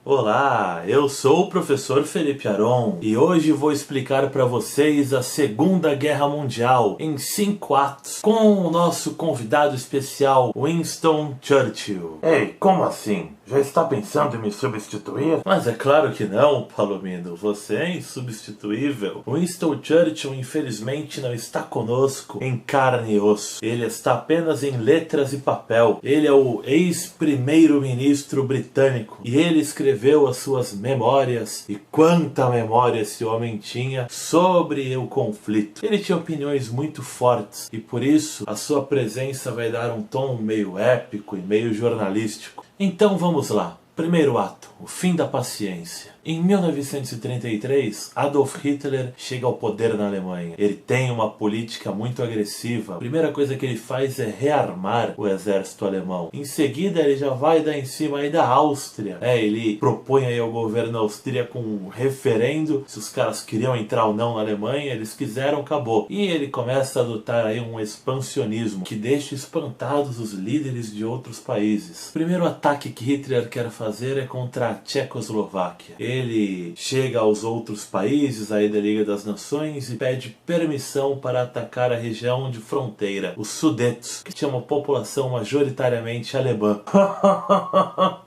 Olá, eu sou o professor Felipe Aron e hoje vou explicar para vocês a Segunda Guerra Mundial em 5 atos com o nosso convidado especial Winston Churchill. Ei, como assim? Já está pensando em me substituir? Mas é claro que não, Palomino, você é insubstituível. Winston Churchill infelizmente não está conosco em carne e osso. Ele está apenas em letras e papel. Ele é o ex-primeiro-ministro britânico e ele escreveu as suas memórias, e quanta memória esse homem tinha sobre o conflito. Ele tinha opiniões muito fortes e por isso a sua presença vai dar um tom meio épico e meio jornalístico. Então vamos lá. Primeiro ato, o fim da paciência. Em 1933, Adolf Hitler chega ao poder na Alemanha. Ele tem uma política muito agressiva. A primeira coisa que ele faz é rearmar o exército alemão. Em seguida, ele já vai dar em cima aí da Áustria. Ele propõe aí ao governo austríaco um referendo, se os caras queriam entrar ou não na Alemanha. Eles quiseram, acabou. E ele começa a adotar aí um expansionismo que deixa espantados os líderes de outros países. O primeiro ataque que Hitler quer fazer é contra a Tchecoslováquia. Ele chega aos outros países aí da Liga das Nações e pede permissão para atacar a região de fronteira, os Sudetos, que tinha uma população majoritariamente alemã.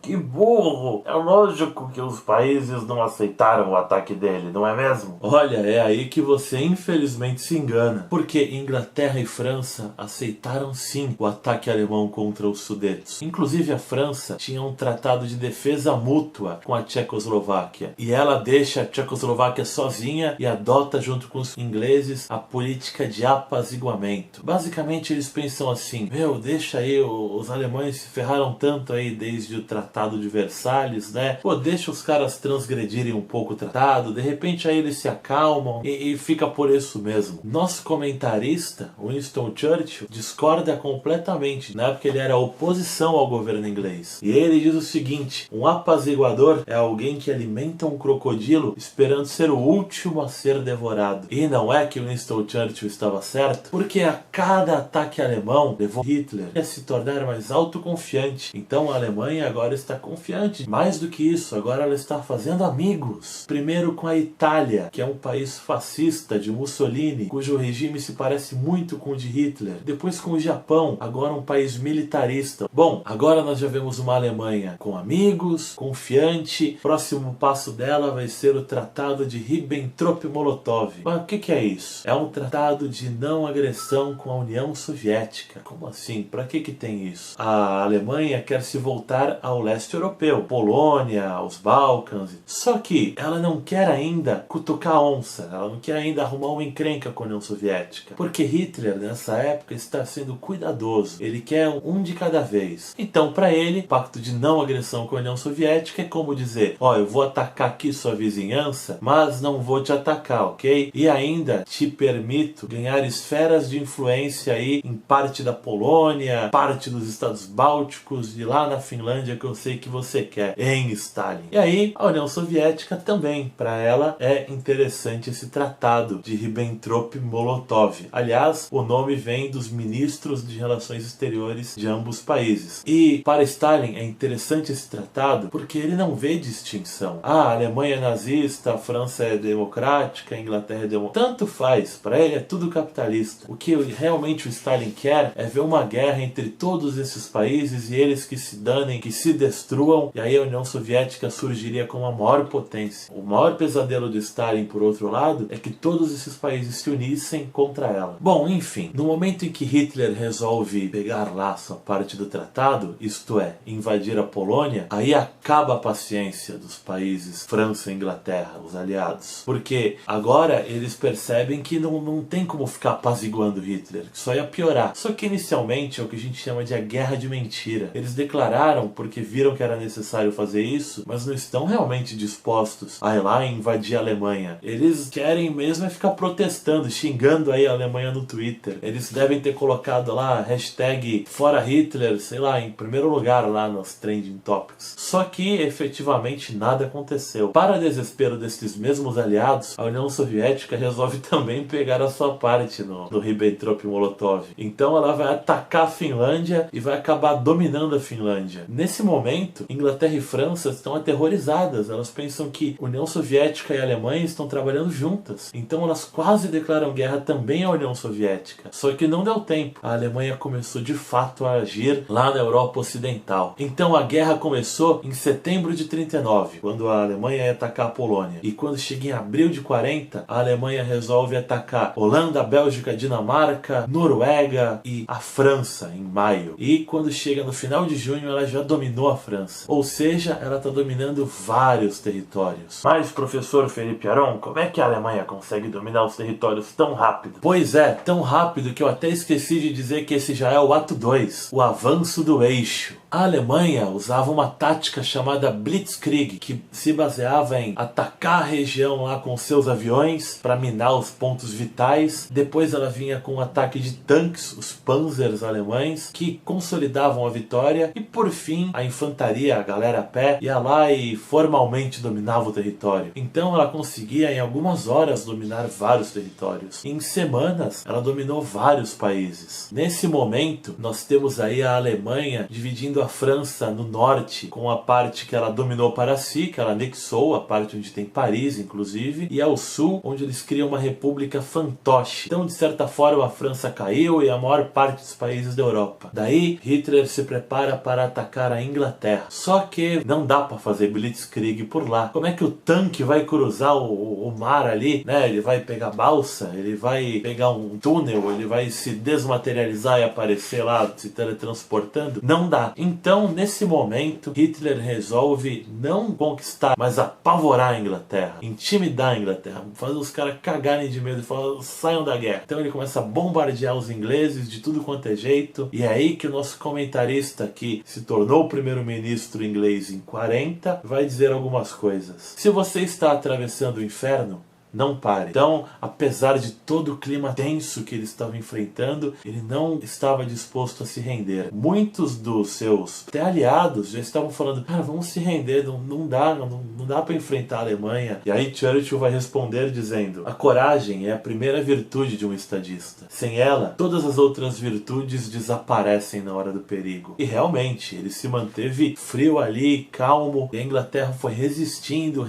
Que burro! É lógico que os países não aceitaram o ataque dele, não é mesmo? Olha, é aí que você infelizmente se engana, porque Inglaterra e França aceitaram sim o ataque alemão contra os Sudetos. Inclusive a França tinha um tratado de defesa mútua com a Tchecoslováquia. E ela deixa a Tchecoslováquia sozinha e adota junto com os ingleses a política de apaziguamento. Basicamente eles pensam assim: deixa aí, os alemães se ferraram tanto aí desde o Tratado de Versalhes, né? Deixa os caras transgredirem um pouco o tratado, de repente aí eles se acalmam e fica por isso mesmo. Nosso comentarista, Winston Churchill, discorda completamente, né? Porque ele era oposição ao governo inglês. E ele diz o seguinte: um apaziguador é alguém que alimenta um crocodilo esperando ser o último a ser devorado. E não é que Winston Churchill estava certo, porque a cada ataque alemão levou Hitler a se tornar mais autoconfiante. Então a Alemanha agora está confiante. Mais do que isso, agora ela está fazendo amigos. Primeiro com a Itália, que é um país fascista de Mussolini, cujo regime se parece muito com o de Hitler. Depois com o Japão, agora um país militarista. Bom, agora nós já vemos uma Alemanha com amigos, confiante. Próximo passo dela vai ser o Tratado de Ribbentrop-Molotov. Mas o que é isso? É um tratado de não agressão com a União Soviética. Como assim? Para que tem isso? A Alemanha quer se voltar ao leste europeu, Polônia, aos Balcãs. Só que ela não quer ainda cutucar a onça, ela não quer ainda arrumar uma encrenca com a União Soviética. Porque Hitler, nessa época, está sendo cuidadoso. Ele quer um de cada vez. Então, para ele, o pacto de não agressão com a União Soviética é como dizer: eu vou atacar aqui sua vizinhança, mas não vou te atacar, ok? E ainda te permito ganhar esferas de influência aí em parte da Polônia, parte dos Estados Bálticos e lá na Finlândia, que eu sei que você quer, em Stalin. E aí, a União Soviética também, para ela é interessante esse tratado de Ribbentrop-Molotov. Aliás, o nome vem dos ministros de relações exteriores de ambos países. E para Stalin é interessante esse tratado porque ele não vê distinção. A Alemanha é nazista, a França é democrática, a Inglaterra é democrática. Tanto faz, para ele é tudo capitalista. O que realmente o Stalin quer é ver uma guerra entre todos esses países e eles que se danem, que se destruam, e aí a União Soviética surgiria como a maior potência. O maior pesadelo de Stalin, por outro lado, é que todos esses países se unissem contra ela. Bom, enfim, no momento em que Hitler resolve pegar lá sua parte do tratado, isto é, invadir a Polônia, aí acaba a paciência dos países França e Inglaterra, os aliados. Porque agora eles percebem que não tem como ficar apaziguando Hitler, que só ia piorar. Só que inicialmente é o que a gente chama de a guerra de mentira. Eles declararam porque viram que era necessário fazer isso, mas não estão realmente dispostos a ir lá e invadir a Alemanha. Eles querem mesmo é ficar protestando, xingando aí a Alemanha no Twitter. Eles devem ter colocado lá hashtag fora Hitler, sei lá, em primeiro lugar lá nos trending topics. Tanks. Só que efetivamente nada aconteceu. Para desespero desses mesmos aliados, a União Soviética resolve também pegar a sua parte no Ribbentrop-Molotov. Então ela vai atacar a Finlândia e vai acabar dominando a Finlândia. Nesse momento, Inglaterra e França estão aterrorizadas. Elas pensam que União Soviética e Alemanha estão trabalhando juntas. Então elas quase declaram guerra também à União Soviética. Só que não deu tempo. A Alemanha começou de fato a agir lá na Europa Ocidental. Então a guerra começou em setembro de 39, quando a Alemanha ia atacar a Polônia. E quando chega em abril de 40, a Alemanha resolve atacar Holanda, Bélgica, Dinamarca, Noruega e a França em maio. E quando chega no final de junho, ela já dominou a França. Ou seja, ela está dominando vários territórios. Mas, professor Felipe Aron, como é que a Alemanha consegue dominar os territórios tão rápido? Pois é, tão rápido que eu até esqueci de dizer que esse já é o ato 2, o avanço do eixo. A Alemanha usava uma tática chamada Blitzkrieg, que se baseava em atacar a região lá com seus aviões para minar os pontos vitais. Depois ela vinha com um ataque de tanques, os Panzers alemães, que consolidavam a vitória. E por fim, a infantaria, a galera a pé, ia lá e formalmente dominava o território. Então ela conseguia em algumas horas dominar vários territórios. Em semanas, ela dominou vários países. Nesse momento, nós temos aí a Alemanha dividindo a França no norte com a parte que ela dominou para si, que ela anexou, a parte onde tem Paris, inclusive, e ao sul, onde eles criam uma república fantoche. Então, de certa forma, a França caiu e a maior parte dos países da Europa. Daí, Hitler se prepara para atacar a Inglaterra. Só que não dá para fazer Blitzkrieg por lá. Como é que o tanque vai cruzar o mar ali, né? Ele vai pegar balsa, ele vai pegar um túnel, ele vai se desmaterializar e aparecer lá se teletransportando? Não dá. Então, nesse momento, Hitler resolve não conquistar, mas apavorar a Inglaterra, intimidar a Inglaterra, fazer os caras cagarem de medo e falar, saiam da guerra. Então ele começa a bombardear os ingleses de tudo quanto é jeito, e é aí que o nosso comentarista, que se tornou o primeiro-ministro inglês em 40, vai dizer algumas coisas. Se você está atravessando o inferno, não pare. Então, apesar de todo o clima tenso que ele estava enfrentando, ele não estava disposto a se render. Muitos dos seus até aliados já estavam falando, cara, vamos se render, não dá para enfrentar a Alemanha. E aí Churchill vai responder dizendo, a coragem é a primeira virtude de um estadista. Sem ela, todas as outras virtudes desaparecem na hora do perigo. E realmente, ele se manteve frio ali, calmo, e a Inglaterra foi resistindo.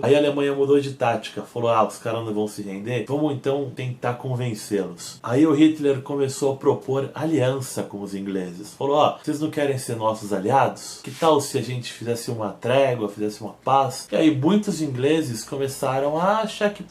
Aí a Alemanha mudou de tática. Falou, os caras não vão se render, vamos então tentar convencê-los. Aí o Hitler começou a propor aliança com os ingleses. Falou, vocês não querem ser nossos aliados? Que tal se a gente fizesse uma trégua, fizesse uma paz? E aí muitos ingleses começaram a achar que,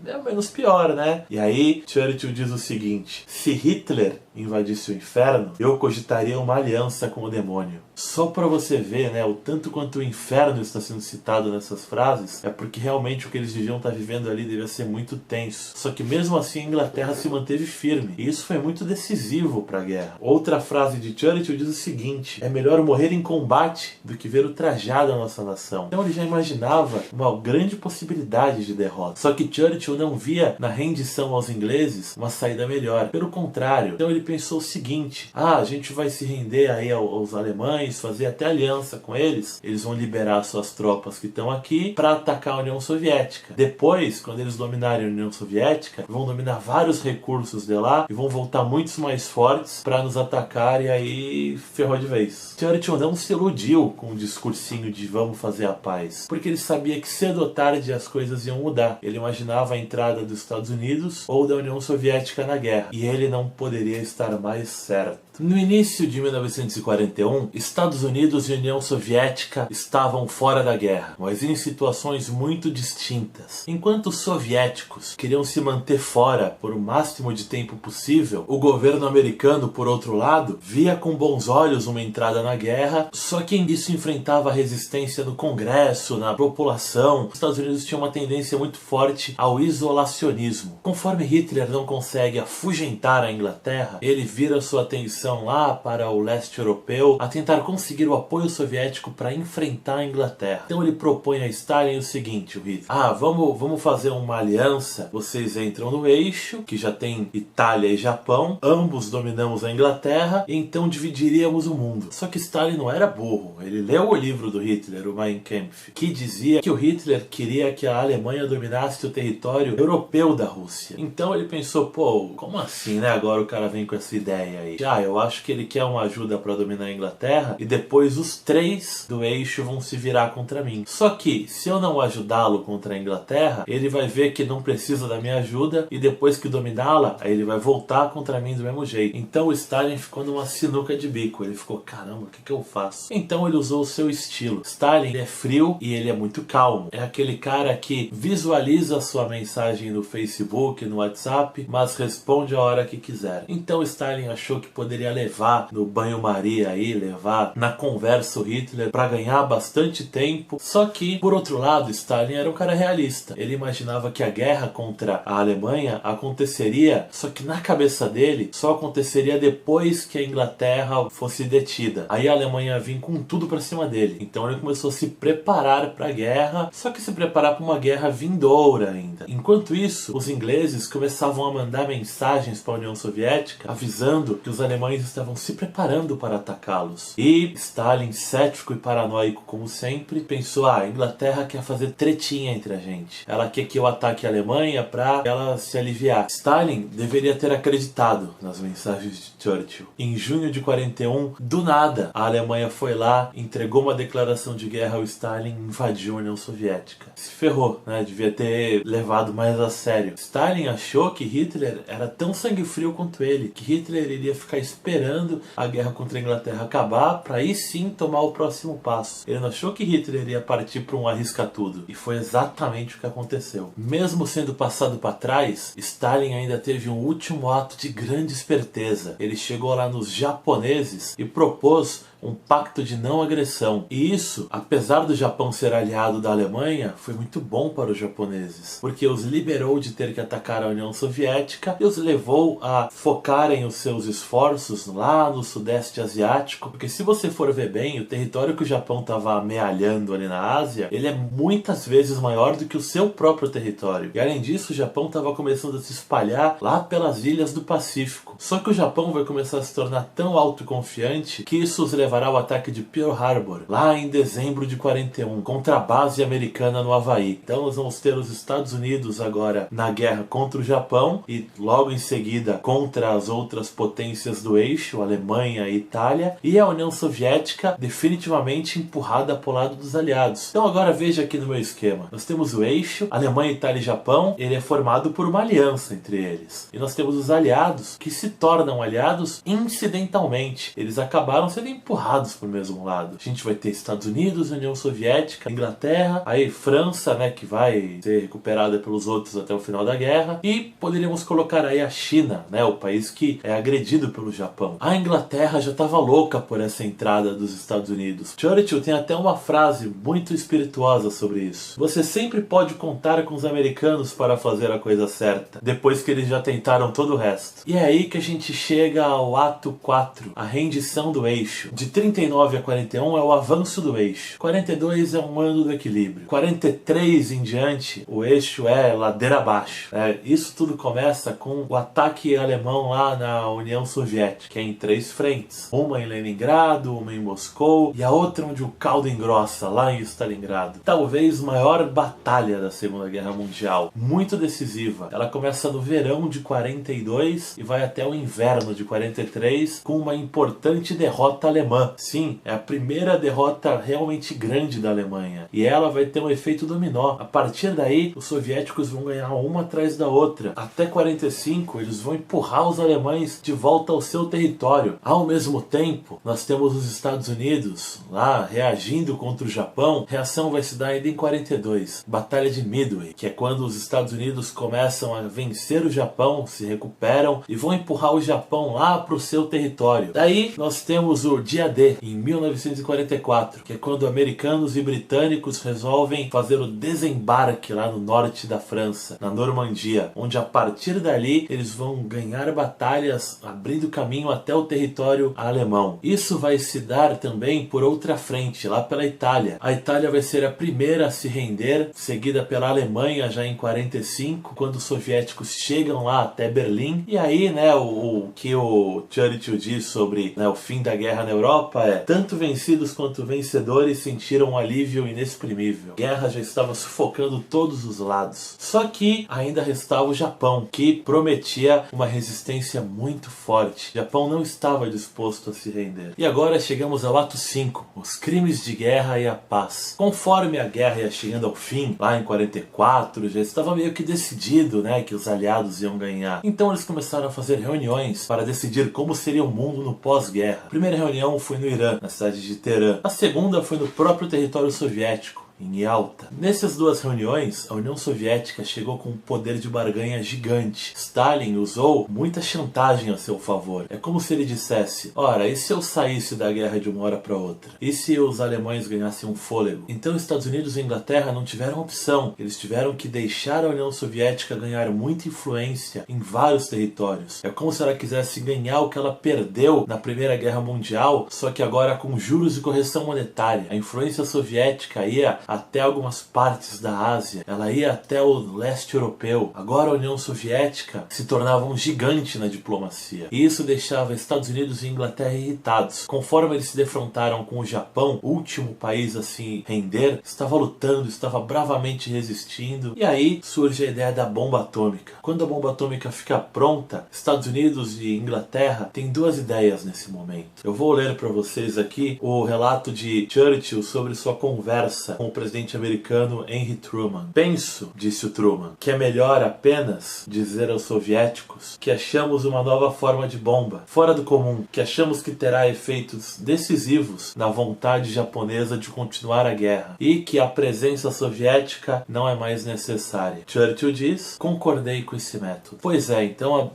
é menos pior, né? E aí Churchill diz o seguinte, se Hitler invadisse o inferno, eu cogitaria uma aliança com o demônio. Só para você ver, né, o tanto quanto o inferno está sendo citado nessas frases, é porque realmente o que eles deviam estar vivendo ali devia ser muito tenso. Só que mesmo assim a Inglaterra se manteve firme, e isso foi muito decisivo para a guerra. Outra frase de Churchill diz o seguinte, é melhor morrer em combate do que ver o trajar da nossa nação. Então ele já imaginava uma grande possibilidade de derrota. Só que Churchill não via na rendição aos ingleses uma saída melhor. Pelo contrário, então ele pensou o seguinte, a gente vai se render aí aos alemães, fazer até aliança com eles, eles vão liberar suas tropas que estão aqui para atacar a União Soviética. Depois, quando eles dominarem a União Soviética, vão dominar vários recursos de lá e vão voltar muitos mais fortes para nos atacar, e aí ferrou de vez. Churchill não se iludiu com o discursinho de vamos fazer a paz, porque ele sabia que cedo ou tarde as coisas iam mudar. Ele imaginava a entrada dos Estados Unidos ou da União Soviética na guerra, e ele não poderia estar mais certo. No início de 1941, Estados Unidos e União Soviética estavam fora da guerra, mas em situações muito distintas. Enquanto os soviéticos queriam se manter fora por o máximo de tempo possível, o governo americano, por outro lado, via com bons olhos uma entrada na guerra, só que isso enfrentava a resistência no Congresso, na população. Os Estados Unidos tinham uma tendência muito forte ao isolacionismo. Conforme Hitler não consegue afugentar a Inglaterra, ele vira sua atenção expedição lá para o leste europeu a tentar conseguir o apoio soviético para enfrentar a Inglaterra. Então ele propõe a Stalin o seguinte, o Hitler: vamos fazer uma aliança, vocês entram no eixo, que já tem Itália e Japão, ambos dominamos a Inglaterra, e então dividiríamos o mundo. Só que Stalin não era burro, ele leu o livro do Hitler, o Mein Kampf, que dizia que o Hitler queria que a Alemanha dominasse o território europeu da Rússia. Então ele pensou, pô, como assim, né? Agora o cara vem com essa ideia aí. Eu acho que ele quer uma ajuda para dominar a Inglaterra e depois os três do eixo vão se virar contra mim. Só que, se eu não ajudá-lo contra a Inglaterra, ele vai ver que não precisa da minha ajuda e depois que dominá-la, aí ele vai voltar contra mim do mesmo jeito. Então o Stalin ficou numa sinuca de bico. Ele ficou, caramba, o que eu faço? Então ele usou o seu estilo. Stalin, ele é frio e ele é muito calmo. É aquele cara que visualiza a sua mensagem no Facebook, no WhatsApp, mas responde a hora que quiser. Então Stalin achou que poderia levar no banho-maria aí, levar na conversa o Hitler para ganhar bastante tempo. Só que, por outro lado, Stalin era um cara realista. Ele imaginava que a guerra contra a Alemanha aconteceria, só que na cabeça dele só aconteceria depois que a Inglaterra fosse detida. Aí a Alemanha ia vir com tudo para cima dele. Então ele começou a se preparar para a guerra, só que se preparar para uma guerra vindoura ainda. Enquanto isso, os ingleses começavam a mandar mensagens para a União Soviética avisando que os alemães estavam se preparando para atacá-los. E Stalin, cético e paranoico como sempre, pensou, a Inglaterra quer fazer tretinha entre a gente. Ela quer que eu ataque a Alemanha para ela se aliviar. Stalin deveria ter acreditado nas mensagens de Churchill. Em junho de 41, do nada, a Alemanha foi lá, entregou uma declaração de guerra ao Stalin e invadiu a União Soviética. Se ferrou, né? Devia ter levado mais a sério. Stalin achou que Hitler era tão sangue frio quanto ele, que Hitler iria ficar esperando a guerra contra a Inglaterra acabar para aí sim tomar o próximo passo. Ele não achou que Hitler ia partir para um arrisca-tudo. E foi exatamente o que aconteceu. Mesmo sendo passado para trás, Stalin ainda teve um último ato de grande esperteza. Ele chegou lá nos japoneses e propôs um pacto de não agressão. E isso, apesar do Japão ser aliado da Alemanha, foi muito bom para os japoneses, porque os liberou de ter que atacar a União Soviética e os levou a focarem os seus esforços lá no Sudeste Asiático, porque se você for ver bem, o território que o Japão estava amealhando ali na Ásia, ele é muitas vezes maior do que o seu próprio território. E além disso, o Japão estava começando a se espalhar lá pelas ilhas do Pacífico. Só que o Japão vai começar a se tornar tão autoconfiante que isso os levará ao ataque de Pearl Harbor, lá em dezembro de 41, contra a base americana no Havaí. Então nós vamos ter os Estados Unidos agora na guerra contra o Japão e logo em seguida contra as outras potências do eixo, Alemanha e Itália, e a União Soviética definitivamente empurrada para o lado dos aliados. Então agora veja aqui no meu esquema. Nós temos o eixo, Alemanha, Itália e Japão, ele é formado por uma aliança entre eles. E nós temos os aliados que se tornam aliados incidentalmente. Eles acabaram sendo empurrados para o mesmo lado. A gente vai ter Estados Unidos, União Soviética, Inglaterra, aí França, né, que vai ser recuperada pelos outros até o final da guerra, e poderíamos colocar aí a China, né, o país que é agredido pelo Japão. A Inglaterra já estava louca por essa entrada dos Estados Unidos. Churchill tem até uma frase muito espirituosa sobre isso. Você sempre pode contar com os americanos para fazer a coisa certa, depois que eles já tentaram todo o resto. E é aí que a gente chega ao ato 4, a rendição do eixo. De 39 a 41 é o avanço do eixo. 42 é um ano do equilíbrio. 43 em diante, o eixo é ladeira abaixo. Isso tudo começa com o ataque alemão lá na União Soviética, que é em 3 frentes. Uma em Leningrado, uma em Moscou e a outra onde o caldo engrossa, lá em Stalingrado. Talvez a maior batalha da Segunda Guerra Mundial. Muito decisiva. Ela começa no verão de 42 e vai até o inverno de 43 com uma importante derrota alemã. Sim, é a primeira derrota realmente grande da Alemanha. E ela vai ter um efeito dominó. A partir daí, os soviéticos vão ganhar uma atrás da outra. Até 45, eles vão empurrar os alemães de volta ao seu território. Ao mesmo tempo, nós temos os Estados Unidos lá reagindo contra o Japão. A reação vai se dar ainda em 42. Batalha de Midway, que é quando os Estados Unidos começam a vencer o Japão, se recuperam e vão empurrar o Japão lá para o seu território. Daí, nós temos o dia dia D, em 1944, que é quando americanos e britânicos resolvem fazer o desembarque lá no norte da França, na Normandia, onde a partir dali eles vão ganhar batalhas abrindo caminho até o território alemão. Isso vai se dar também por outra frente, lá pela Itália. A Itália vai ser a primeira a se render, seguida pela Alemanha já em 45, quando os soviéticos chegam lá até Berlim. E aí, né, o que o Churchill diz sobre, né, o fim da guerra na Europa é: tanto vencidos quanto vencedores sentiram um alívio inexprimível. A guerra já estava sufocando todos os lados. Só que ainda restava o Japão, que prometia uma resistência muito forte. O Japão não estava disposto a se render. E agora chegamos ao ato 5, os crimes de guerra e a paz. Conforme a guerra ia chegando ao fim, lá em 44, já estava meio que decidido, né, que os aliados iam ganhar. Então eles começaram a fazer reuniões para decidir como seria o mundo no pós-guerra. A primeira reunião foi no Irã, na cidade de Teherã. A segunda foi no próprio território soviético, em Yalta. Nessas duas reuniões, a União Soviética chegou com um poder de barganha gigante. Stalin usou muita chantagem a seu favor. É como se ele dissesse: ora, e se eu saísse da guerra de uma hora para outra? E se os alemães ganhassem um fôlego? Então os Estados Unidos e a Inglaterra não tiveram opção. Eles tiveram que deixar a União Soviética ganhar muita influência em vários territórios. É como se ela quisesse ganhar o que ela perdeu na Primeira Guerra Mundial, só que agora com juros e correção monetária. A influência soviética ia até algumas partes da Ásia, ela ia até o leste europeu. Agora a União Soviética se tornava um gigante na diplomacia. E isso deixava Estados Unidos e Inglaterra irritados. Conforme eles se defrontaram com o Japão, o último país a se render, estava lutando, estava bravamente resistindo. E aí surge a ideia da bomba atômica. Quando a bomba atômica fica pronta, Estados Unidos e Inglaterra têm duas ideias nesse momento. Eu vou ler para vocês aqui o relato de Churchill sobre sua conversa com o presidente americano Henry Truman. Penso, disse o Truman, que é melhor apenas dizer aos soviéticos que achamos uma nova forma de bomba, fora do comum, que achamos que terá efeitos decisivos na vontade japonesa de continuar a guerra e que a presença soviética não é mais necessária. Churchill diz: concordei com esse método. Pois é, então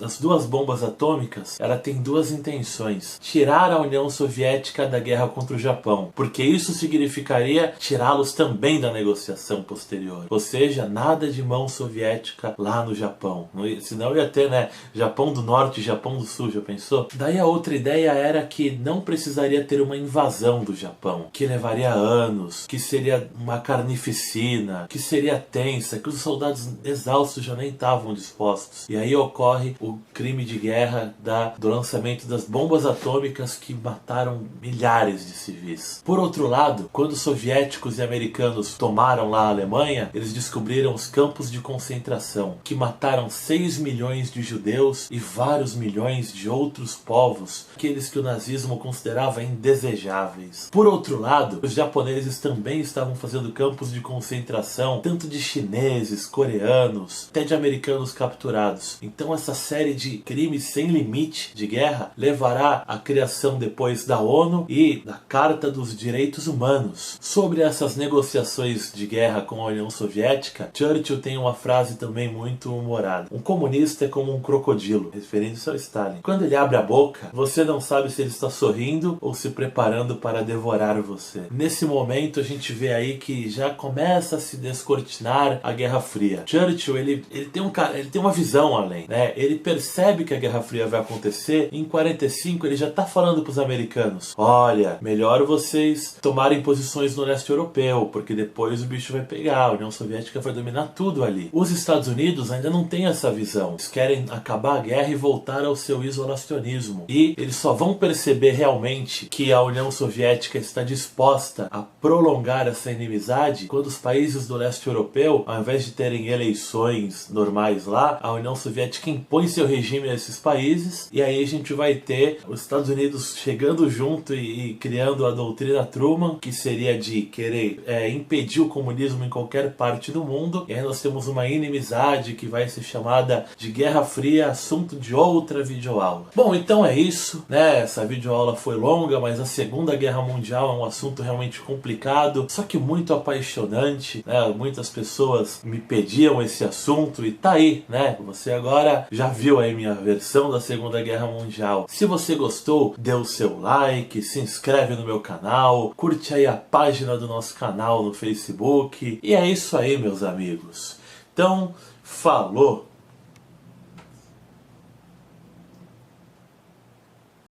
as duas bombas atômicas, ela tem duas intenções: tirar a União Soviética da guerra contra o Japão, porque isso significaria tirá-los também da negociação posterior. Ou seja, nada de mão soviética lá no Japão. Senão ia ter, né, Japão do Norte e Japão do Sul, já pensou? Daí a outra ideia era que não precisaria ter uma invasão do Japão, que levaria anos, que seria uma carnificina, que seria tensa, que os soldados exaustos já nem estavam dispostos. E aí ocorre o crime de guerra do lançamento das bombas atômicas que mataram milhares de civis. Por outro lado, quando os soviéticos e americanos tomaram lá a Alemanha, eles descobriram os campos de concentração, que mataram 6 milhões de judeus e vários milhões de outros povos, aqueles que o nazismo considerava indesejáveis. Por outro lado, os japoneses também estavam fazendo campos de concentração, tanto de chineses, coreanos, até de americanos capturados. Então essa série de crimes sem limite de guerra levará à criação depois da ONU e da Carta dos Direitos Humanos. Sobre essas negociações de guerra com a União Soviética, Churchill tem uma frase também muito humorada: um comunista é como um crocodilo, referindo-se ao Stalin. Quando ele abre a boca, você não sabe se ele está sorrindo ou se preparando para devorar você. Nesse momento a gente vê aí que já começa a se descortinar a Guerra Fria. Churchill, ele tem uma visão além, né? Ele percebe que a Guerra Fria vai acontecer. Em 45 ele já está falando para os americanos: olha, melhor vocês tomarem posições no leste europeu, porque depois o bicho vai pegar, a União Soviética vai dominar tudo ali. Os Estados Unidos ainda não têm essa visão. Eles querem acabar a guerra e voltar ao seu isolacionismo. E eles só vão perceber realmente que a União Soviética está disposta a prolongar essa inimizade quando os países do leste europeu, ao invés de terem eleições normais lá, a União Soviética impõe seu regime a esses países, e aí a gente vai ter os Estados Unidos chegando junto e criando a doutrina Truman, que seria de querer Hitler impedir o comunismo em qualquer parte do mundo. E aí nós temos uma inimizade que vai ser chamada de Guerra Fria, assunto de outra videoaula. Bom, então é isso, né? Essa videoaula foi longa, mas a Segunda Guerra Mundial é um assunto realmente complicado, só que muito apaixonante, né? Muitas pessoas me pediam esse assunto e tá aí, né? Você agora já viu aí minha versão da Segunda Guerra Mundial. Se você gostou, dê o seu like, se inscreve no meu canal, curte aí a página do nosso canal no Facebook. E é isso aí, meus amigos. Então, falou!